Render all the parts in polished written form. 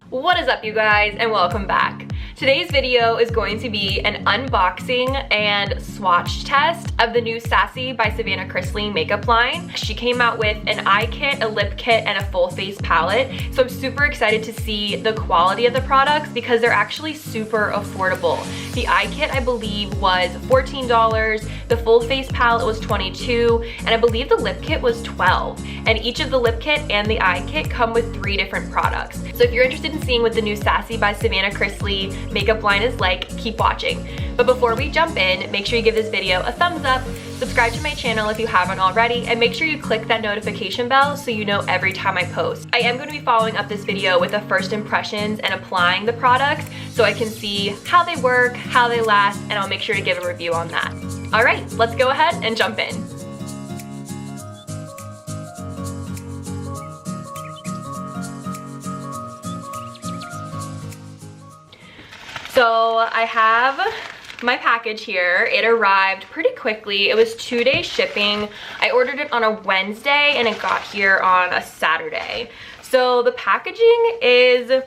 What is up, you guys, and welcome back. Today's video is going to be an unboxing and swatch test of the new Sassy by Savannah Chrisley makeup line. She came out with an eye kit, a lip kit, and a full face palette. So I'm super excited to see the quality of the products because they're actually super affordable. The eye kit, I believe, was $14. The full face palette was $22, and I believe the lip kit was $12. And each of the lip kit and the eye kit come with 3 different products. So if you're interested in seeing what the new Sassy by Savannah Chrisley makeup line is like, keep watching. But before we jump in, make sure you give this video a thumbs up, subscribe to my channel if you haven't already, and make sure you click that notification bell so you know every time I post. I am going to be following up this video with the first impressions and applying the products so I can see how they work, how they last, and I'll make sure to give a review on that. All right, let's go ahead and jump in. So I have my package here. It arrived pretty quickly. It was 2-day shipping. I ordered it on a Wednesday and it got here on a Saturday. So the packaging is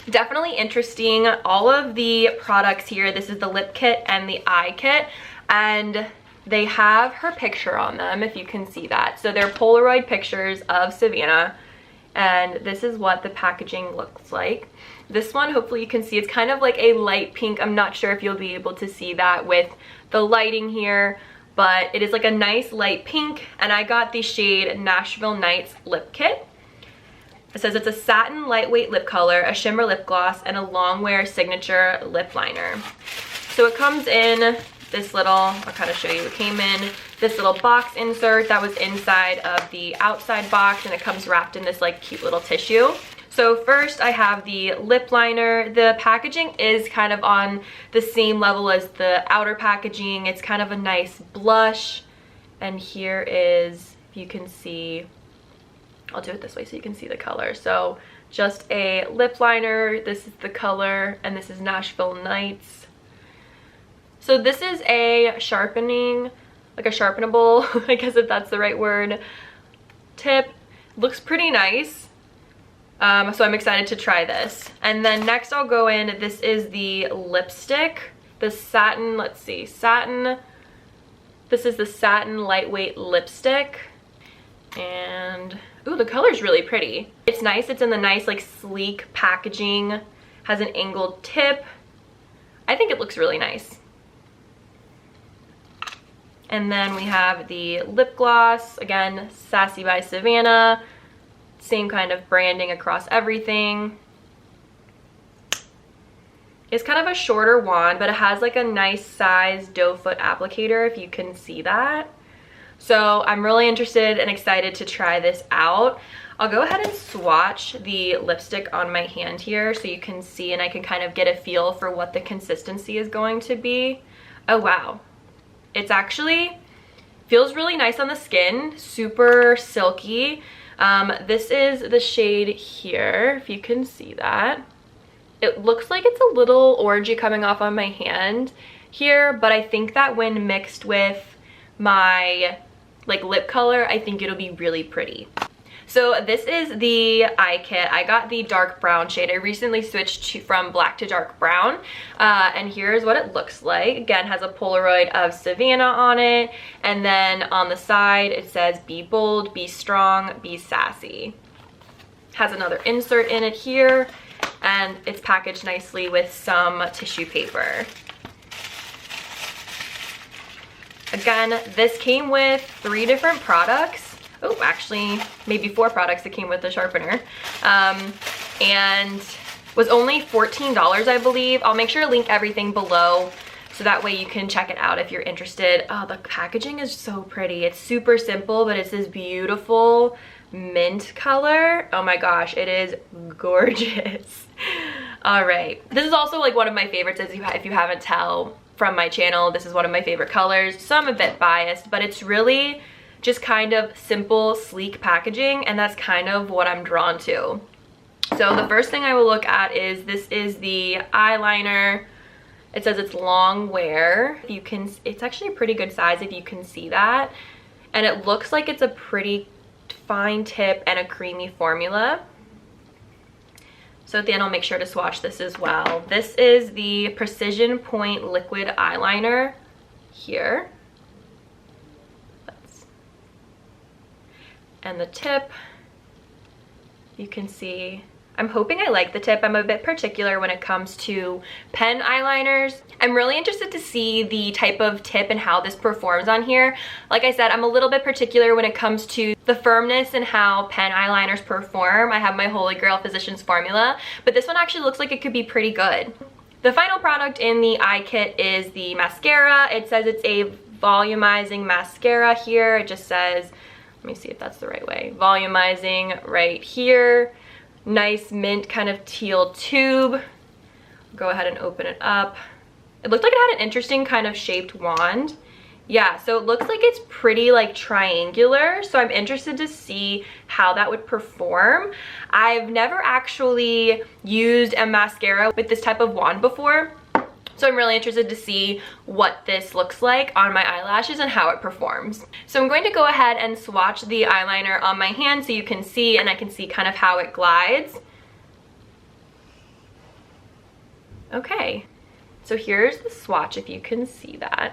definitely interesting. All of the products here, this is the lip kit and the eye kit, and they have her picture on them, if you can see that. So they're Polaroid pictures of Savannah, and this is what the packaging looks like. This one, hopefully you can see, it's kind of like a light pink. I'm not sure if you'll be able to see that with the lighting here, but it is like a nice light pink, and I got the shade Nashville Nights lip kit. It says it's a satin lightweight lip color, a shimmer lip gloss, and a long wear signature lip liner. So it comes in this little, I'll kind of show you, it came in this little box insert that was inside of the outside box, and it comes wrapped in this like cute little tissue. So first I have the lip liner. The packaging is kind of on the same level as the outer packaging. It's kind of a nice blush, and here is, if you can see, I'll do it this way so you can see the color. So just a lip liner, this is the color, and this is Nashville Nights. So this is a sharpening, like a sharpenable, I guess if that's the right word, tip. Looks pretty nice. So I'm excited to try this. And then next I'll go in, this is the lipstick, the satin, let's see, satin. This is the satin lightweight lipstick. And, ooh, the color's really pretty. It's nice, it's in the nice like sleek packaging, has an angled tip. I think it looks really nice. And then we have the lip gloss, again, Sassy by Savannah. Same kind of branding across everything. It's kind of a shorter wand, but it has like a nice size doe foot applicator, if you can see that. So I'm really interested and excited to try this out. I'll go ahead and swatch the lipstick on my hand here so you can see, and I can kind of get a feel for what the consistency is going to be. Oh wow, it's actually feels really nice on the skin, super silky. This is the shade here, if you can see that. It looks like it's a little orangey coming off on my hand here, but I think that when mixed with my like lip color, I think it'll be really pretty. So this is the eye kit. I got the dark brown shade. I recently switched from black to dark brown, and here's what it looks like. Again, has a Polaroid of Savannah on it, and then on the side it says be bold, be strong, be sassy. Has another insert in it here, and it's packaged nicely with some tissue paper. Again, this came with 3 different products. Oh, actually, maybe 4 products that came with the sharpener. And was only $14, I believe. I'll make sure to link everything below so that way you can check it out if you're interested. Oh, the packaging is so pretty. It's super simple, but it's this beautiful mint color. Oh my gosh, it is gorgeous. All right. This is also like one of my favorites, if you haven't tell from my channel. This is one of my favorite colors. So I'm a bit biased, but it's really just kind of simple, sleek packaging, and that's kind of what I'm drawn to. So the first thing I will look at is, this is the eyeliner. It says it's long wear. You can, it's actually a pretty good size if you can see that. And it looks like it's a pretty fine tip and a creamy formula. So at the end, I'll make sure to swatch this as well. This is the Precision Point Liquid Eyeliner here. And the tip, you can see, I'm hoping I like the tip. I'm a bit particular when it comes to pen eyeliners. I'm really interested to see the type of tip and how this performs on here. Like I said, I'm a little bit particular when it comes to the firmness and how pen eyeliners perform. I have my Holy Grail Physicians formula, but this one actually looks like it could be pretty good. The final product in the eye kit is the mascara. It says it's a volumizing mascara here. It just says, let me see if that's the right way. Volumizing right here. Nice mint kind of teal tube. Go ahead and open it up. It looked like it had an interesting kind of shaped wand. Yeah, so it looks like it's pretty like triangular. So I'm interested to see how that would perform. I've never actually used a mascara with this type of wand before. So I'm really interested to see what this looks like on my eyelashes and how it performs. So I'm going to go ahead and swatch the eyeliner on my hand so you can see, and I can see kind of how it glides. Okay, so here's the swatch if you can see that.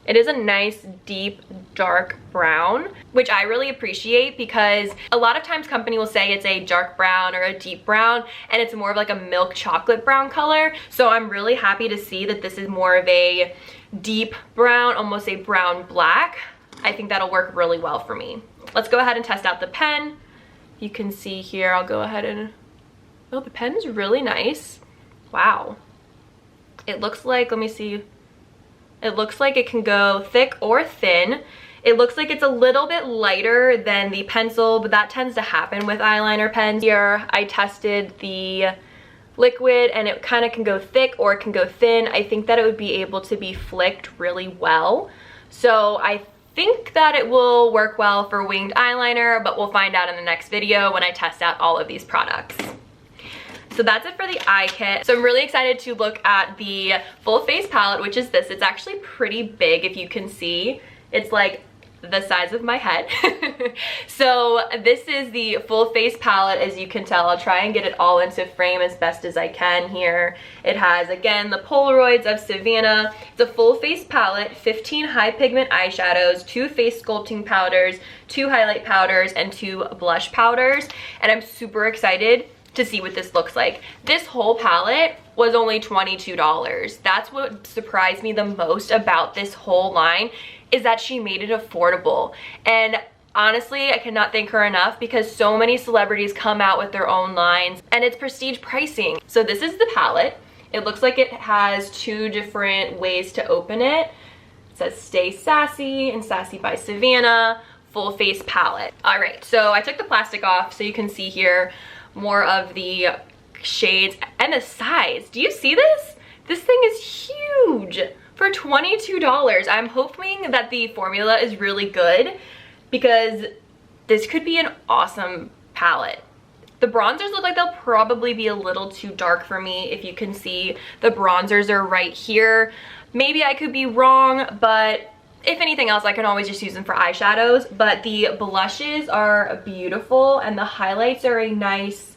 It is a nice, deep, dark brown, which I really appreciate because a lot of times company will say it's a dark brown or a deep brown, and it's more of like a milk chocolate brown color. So I'm really happy to see that this is more of a deep brown, almost a brown black. I think that'll work really well for me. Let's go ahead and test out the pen. You can see here, I'll go ahead and, oh, the pen is really nice. Wow. It looks like, let me see. It looks like it can go thick or thin. It looks like it's a little bit lighter than the pencil, but that tends to happen with eyeliner pens. Here, I tested the liquid and it kind of can go thick or it can go thin. I think that it would be able to be flicked really well. So I think that it will work well for winged eyeliner, but we'll find out in the next video when I test out all of these products. So that's it for the eye kit. So I'm really excited to look at the full face palette, which is this. It's actually pretty big if you can see. It's like the size of my head. So this is the full face palette, as you can tell. I'll try and get it all into frame as best as I can here. It has, again, the Polaroids of Savannah. It's a full face palette, 15 high pigment eyeshadows, 2 face sculpting powders, 2 highlight powders, and 2 blush powders. And I'm super excited to see what this looks like. This whole palette was only $22. That's what surprised me the most about this whole line, is that she made it affordable. And honestly, I cannot thank her enough because so many celebrities come out with their own lines and it's prestige pricing. So this is the palette. It looks like it has 2 different ways to open it. It says Stay Sassy and Sassy by Savannah, full face palette. All right, so I took the plastic off so you can see here more of the shades and the size. Do you see this? This thing is huge for $22. I'm hoping that the formula is really good because this could be an awesome palette. The bronzers look like they'll probably be a little too dark for me. If you can see, the bronzers are right here. Maybe I could be wrong, but if anything else, I can always just use them for eyeshadows. But the blushes are beautiful and the highlights are a nice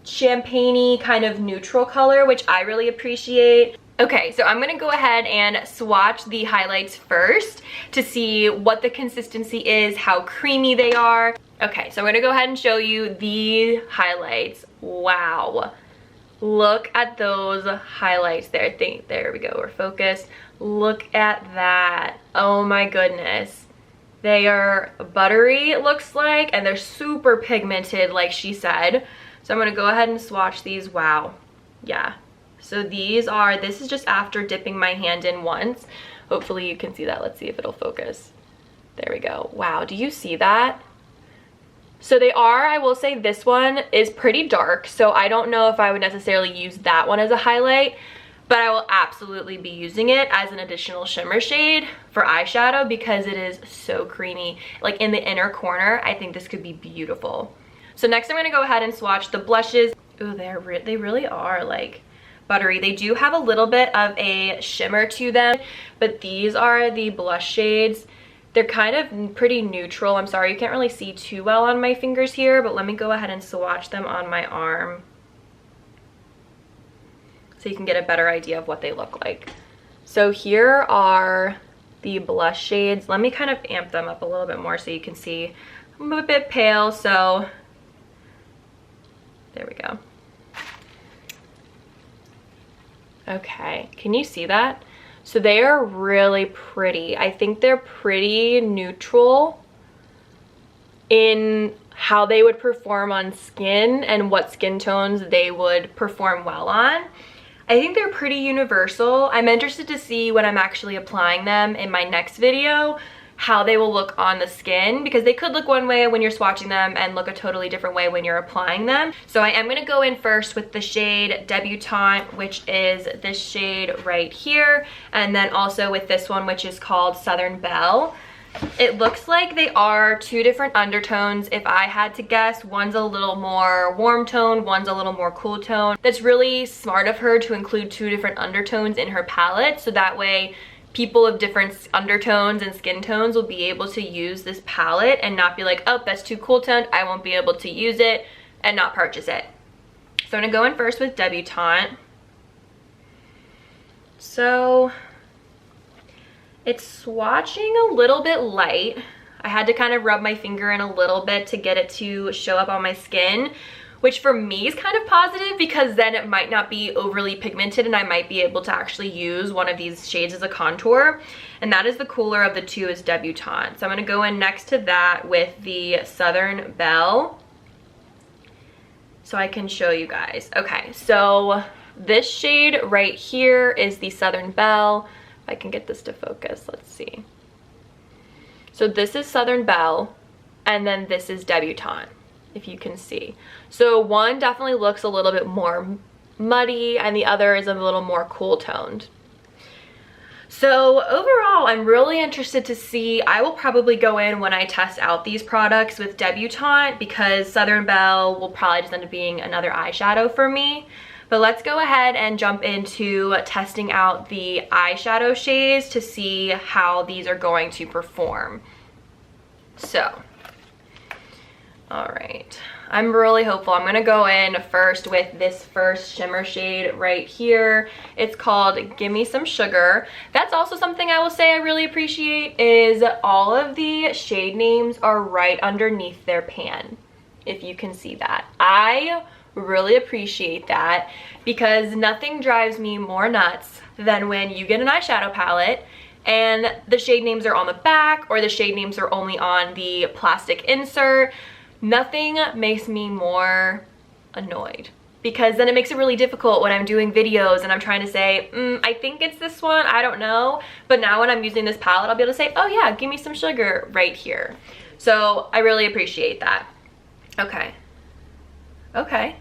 champagne-y kind of neutral color, which I really appreciate. Okay, so I'm gonna go ahead and swatch the highlights first to see what the consistency is, how creamy they are. Okay, so I'm gonna go ahead and show you the highlights. Wow. Look at those highlights there. There we go, we're focused. Look at that. Oh my goodness. They are buttery, it looks like, and they're super pigmented, like she said. So I'm gonna go ahead and swatch these. Wow. Yeah. So this is just after dipping my hand in once. Hopefully you can see that. Let's see if it'll focus. There we go. Wow, do you see that? So they are, I will say this one is pretty dark, so I don't know if I would necessarily use that one as a highlight, but I will absolutely be using it as an additional shimmer shade for eyeshadow because it is so creamy. Like in the inner corner, I think this could be beautiful. So next I'm gonna go ahead and swatch the blushes. Ooh, they really are like buttery. They do have a little bit of a shimmer to them, but these are the blush shades. They're kind of pretty neutral. I'm sorry, you can't really see too well on my fingers here, but let me go ahead and swatch them on my arm. so you can get a better idea of what they look like. So here are the blush shades. Let me kind of amp them up a little bit more so you can see. I'm a bit pale, so there we go. Okay, can you see that? So they are really pretty. I think they're pretty neutral in how they would perform on skin and what skin tones they would perform well on. I think they're pretty universal. I'm interested to see when I'm actually applying them in my next video how they will look on the skin, because they could look one way when you're swatching them and look a totally different way when you're applying them. So I am going to go in first with the shade Debutante, which is this shade right here, and then also with this one, which is called Southern Belle. It looks like they are two different undertones. If I had to guess, one's a little more warm tone, one's a little more cool tone. That's really smart of her to include two different undertones in her palette, so that way people of different undertones and skin tones will be able to use this palette and not be like, oh, that's too cool toned, I won't be able to use it, and not purchase it. So I'm gonna go in first with Debutante. So it's swatching a little bit light. I had to kind of rub my finger in a little bit to get it to show up on my skin, which for me is kind of positive, because then it might not be overly pigmented and I might be able to actually use one of these shades as a contour. And that is the cooler of the two, is Debutante. So I'm going to go in next to that with the Southern Belle so I can show you guys. Okay, so this shade right here is the Southern Belle. If I can get this to focus, let's see. So this is Southern Belle, and then this is Debutante, if you can see. So one definitely looks a little bit more muddy and the other is a little more cool toned. So overall, I'm really interested to see. I will probably go in when I test out these products with Debutante, because Southern Belle will probably just end up being another eyeshadow for me. But let's go ahead and jump into testing out the eyeshadow shades to see how these are going to perform. So, all right, I'm really hopeful. I'm gonna go in first with this first shimmer shade right here. It's called Gimme Some Sugar. That's also something I will say I really appreciate, is all of the shade names are right underneath their pan, if you can see that. I really appreciate that, because nothing drives me more nuts than when you get an eyeshadow palette and the shade names are on the back or the shade names are only on the plastic insert. Nothing makes me more annoyed, because then it makes it really difficult when I'm doing videos and I'm trying to say, I think it's this one, I don't know. But now when I'm using this palette, I'll be able to say, oh yeah, give me some sugar right here. So I really appreciate that. Okay. Okay.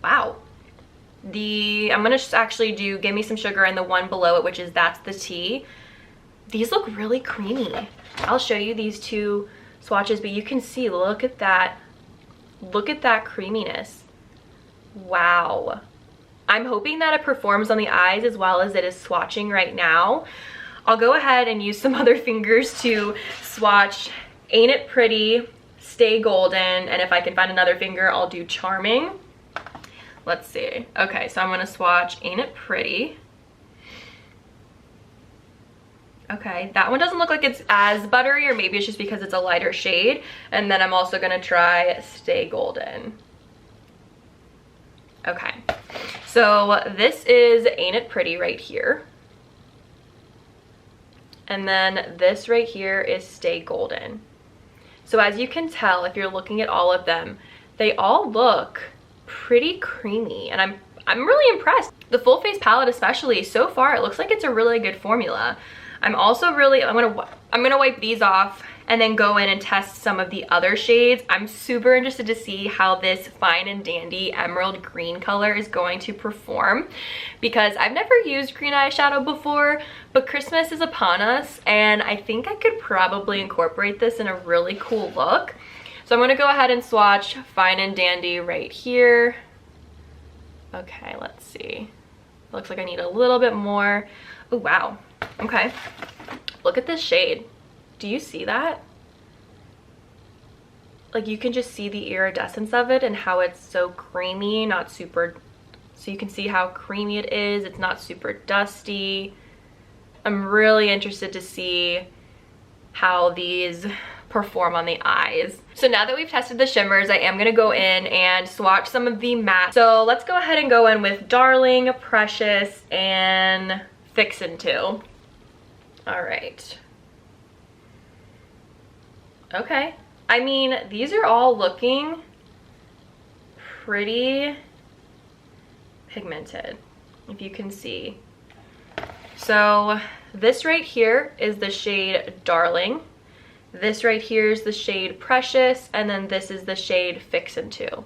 Wow. I'm gonna just actually do Give Me Some Sugar and the one below it, which is That's the Tea. These look really creamy. I'll show you these two swatches, but you can see, look at that creaminess. Wow. I'm hoping that it performs on the eyes as well as it is swatching right now. I'll go ahead and use some other fingers to swatch Ain't It Pretty, Stay Golden, and if I can find another finger, I'll do Charming. Let's see. Okay, so I'm gonna swatch Ain't It Pretty. Okay, that one doesn't look like it's as buttery, or maybe it's just because it's a lighter shade. And then I'm also gonna try Stay Golden. Okay, so this is Ain't It Pretty right here. And then this right here is Stay Golden. So as you can tell, if you're looking at all of them, they all look pretty creamy, and I'm really impressed. The full face palette especially, so far it looks like it's a really good formula. I'm also really, I'm gonna wipe these off and then go in and test some of the other shades. I'm super interested to see how this Fine and Dandy emerald green color is going to perform, because I've never used green eyeshadow before, but Christmas is upon us and I think I could probably incorporate this in a really cool look. So I'm gonna go ahead and swatch Fine and Dandy right here. Okay, let's see. Looks like I need a little bit more. Oh, wow. Okay. Look at this shade. Do you see that? Like, you can just see the iridescence of it and how it's so creamy, not super So you can see how creamy it is. It's not super dusty. I'm really interested to see how these perform on the eyes. So now that we've tested the shimmers, I am gonna go in and swatch some of the mattes. So let's go ahead and go in with Darling, Precious, and Fixin' 2. All right. Okay. I mean, these are all looking pretty pigmented, if you can see. So this right here is the shade Darling. This right here is the shade Precious, and then this is the shade Fixin' 2.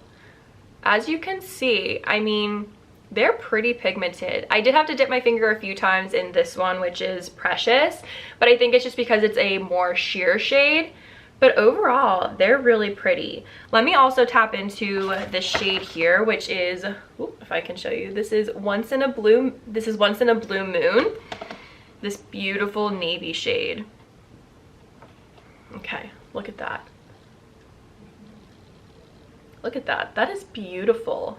As you can see, I mean, they're pretty pigmented. I did have to dip my finger a few times in this one, which is Precious, but I think it's just because it's a more sheer shade. But overall, they're really pretty. Let me also tap into this shade here, which is, if I can show you, this is Once in a Blue Moon. This beautiful navy shade. Okay, look at that. Look at that. That is beautiful.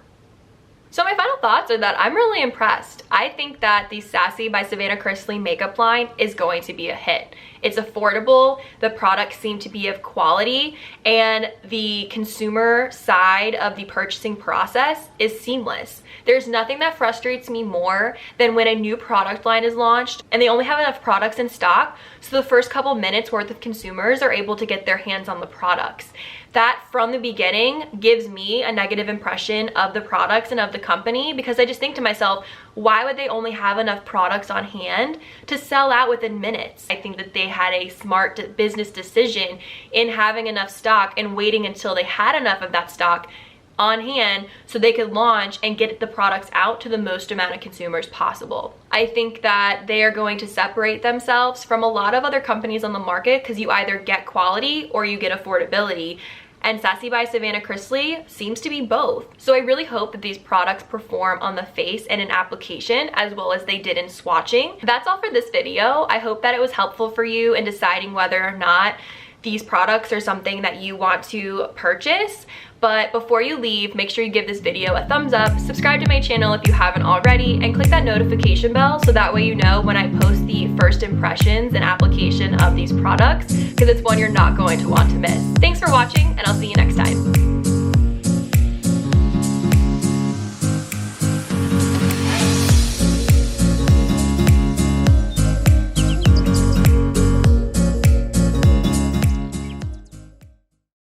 So my final thoughts are that I'm really impressed. I think that the Sassy by Savannah Chrisley makeup line is going to be a hit. It's affordable, the products seem to be of quality, and the consumer side of the purchasing process is seamless. There's nothing that frustrates me more than when a new product line is launched and they only have enough products in stock, so the first couple minutes worth of consumers are able to get their hands on the products. That from the beginning gives me a negative impression of the products and of the company, because I just think to myself, why would they only have enough products on hand to sell out within minutes? I think that they had a smart business decision in having enough stock and waiting until they had enough of that stock on hand so they could launch and get the products out to the most amount of consumers possible. I think that they are going to separate themselves from a lot of other companies on the market because you either get quality or you get affordability. And Sassy by Savannah Chrisley seems to be both. So I really hope that these products perform on the face and in application as well as they did in swatching. That's all for this video. I hope that it was helpful for you in deciding whether or not these products are something that you want to purchase. But before you leave, make sure you give this video a thumbs up, subscribe to my channel if you haven't already, and click that notification bell so that way you know when I post the first impressions and application of these products, because it's one you're not going to want to miss. Thanks for watching, and I'll see you next time.